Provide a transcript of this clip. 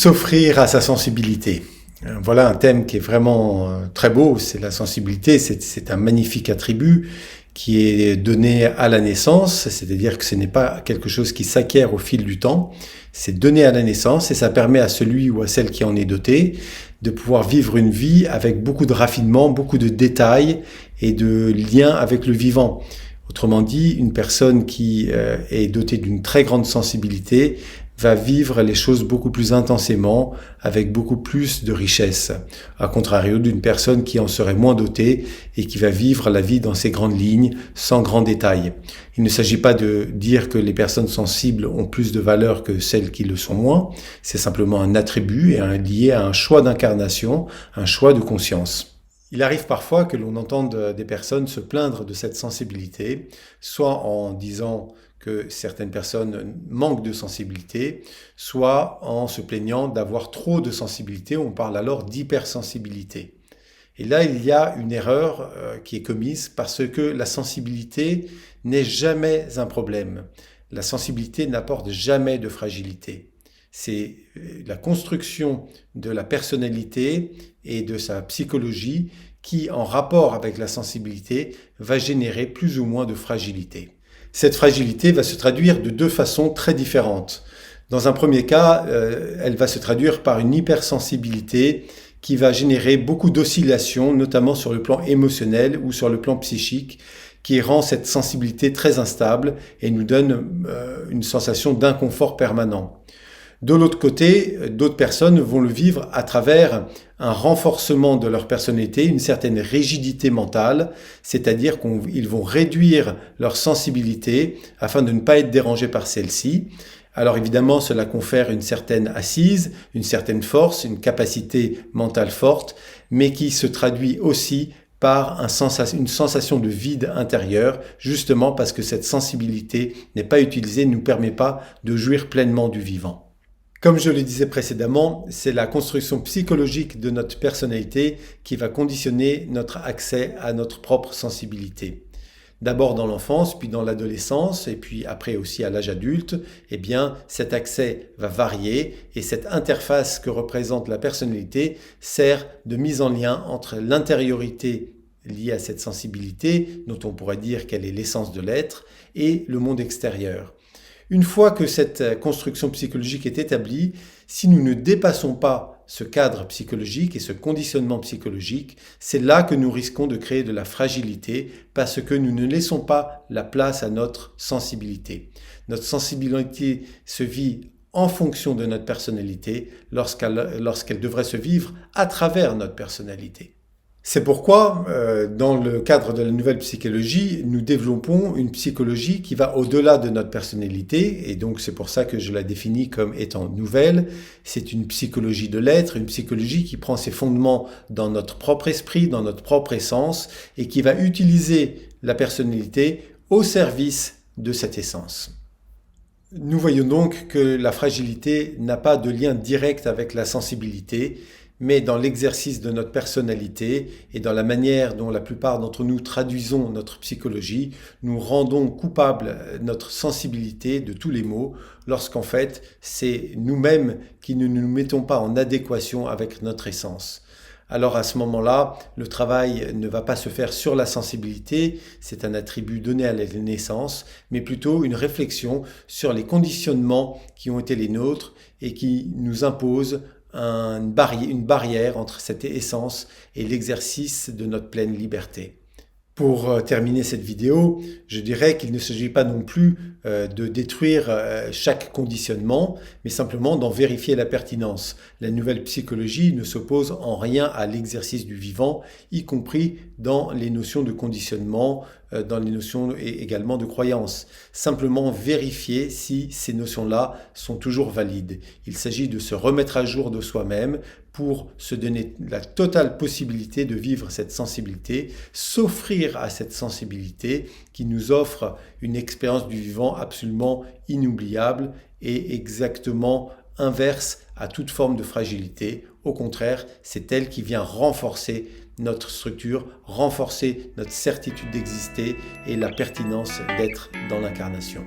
S'offrir à sa sensibilité. Voilà un thème qui est vraiment très beau, c'est la sensibilité, c'est un magnifique attribut qui est donné à la naissance, c'est-à-dire que ce n'est pas quelque chose qui s'acquiert au fil du temps, c'est donné à la naissance et ça permet à celui ou à celle qui en est doté de pouvoir vivre une vie avec beaucoup de raffinement, beaucoup de détails et de liens avec le vivant. Autrement dit, une personne qui est dotée d'une très grande sensibilité va vivre les choses beaucoup plus intensément, avec beaucoup plus de richesse. À contrario d'une personne qui en serait moins dotée et qui va vivre la vie dans ses grandes lignes, sans grands détails. Il ne s'agit pas de dire que les personnes sensibles ont plus de valeur que celles qui le sont moins. C'est simplement un attribut et lié à un choix d'incarnation, un choix de conscience. Il arrive parfois que l'on entende des personnes se plaindre de cette sensibilité, soit en disant que certaines personnes manquent de sensibilité, soit en se plaignant d'avoir trop de sensibilité. On parle alors d'hypersensibilité. Et là, il y a une erreur qui est commise parce que la sensibilité n'est jamais un problème. La sensibilité n'apporte jamais de fragilité. C'est la construction de la personnalité et de sa psychologie qui, en rapport avec la sensibilité, va générer plus ou moins de fragilité. Cette fragilité va se traduire de deux façons très différentes. Dans un premier cas, elle va se traduire par une hypersensibilité qui va générer beaucoup d'oscillations, notamment sur le plan émotionnel ou sur le plan psychique, qui rend cette sensibilité très instable et nous donne une sensation d'inconfort permanent. De l'autre côté, d'autres personnes vont le vivre à travers un renforcement de leur personnalité, une certaine rigidité mentale, c'est-à-dire qu'ils vont réduire leur sensibilité afin de ne pas être dérangés par celle-ci. Alors évidemment, cela confère une certaine assise, une certaine force, une capacité mentale forte, mais qui se traduit aussi par une sensation de vide intérieur, justement parce que cette sensibilité n'est pas utilisée, ne nous permet pas de jouir pleinement du vivant. Comme je le disais précédemment, c'est la construction psychologique de notre personnalité qui va conditionner notre accès à notre propre sensibilité. D'abord dans l'enfance, puis dans l'adolescence, et puis après aussi à l'âge adulte, eh bien, cet accès va varier et cette interface que représente la personnalité sert de mise en lien entre l'intériorité liée à cette sensibilité, dont on pourrait dire qu'elle est l'essence de l'être, et le monde extérieur. Une fois que cette construction psychologique est établie, si nous ne dépassons pas ce cadre psychologique et ce conditionnement psychologique, c'est là que nous risquons de créer de la fragilité parce que nous ne laissons pas la place à notre sensibilité. Notre sensibilité se vit en fonction de notre personnalité lorsqu'elle devrait se vivre à travers notre personnalité. C'est pourquoi, dans le cadre de la nouvelle psychologie, nous développons une psychologie qui va au-delà de notre personnalité, et donc c'est pour ça que je la définis comme étant nouvelle. C'est une psychologie de l'être, une psychologie qui prend ses fondements dans notre propre esprit, dans notre propre essence, et qui va utiliser la personnalité au service de cette essence. Nous voyons donc que la fragilité n'a pas de lien direct avec la sensibilité, mais dans l'exercice de notre personnalité et dans la manière dont la plupart d'entre nous traduisons notre psychologie, nous rendons coupable notre sensibilité de tous les maux, lorsqu'en fait, c'est nous-mêmes qui ne nous mettons pas en adéquation avec notre essence. Alors à ce moment-là, le travail ne va pas se faire sur la sensibilité, c'est un attribut donné à la naissance, mais plutôt une réflexion sur les conditionnements qui ont été les nôtres et qui nous imposent une barrière entre cette essence et l'exercice de notre pleine liberté. Pour terminer cette vidéo, je dirais qu'il ne s'agit pas non plus de détruire chaque conditionnement, mais simplement d'en vérifier la pertinence. La nouvelle psychologie ne s'oppose en rien à l'exercice du vivant, y compris dans les notions de conditionnement, dans les notions également de croyance. Simplement vérifier si ces notions-là sont toujours valides. Il s'agit de se remettre à jour de soi-même pour se donner la totale possibilité de vivre cette sensibilité, s'offrir à cette sensibilité qui nous offre une expérience du vivant absolument inoubliable et exactement inverse à toute forme de fragilité. Au contraire, c'est elle qui vient renforcer notre structure, renforcer notre certitude d'exister et la pertinence d'être dans l'incarnation.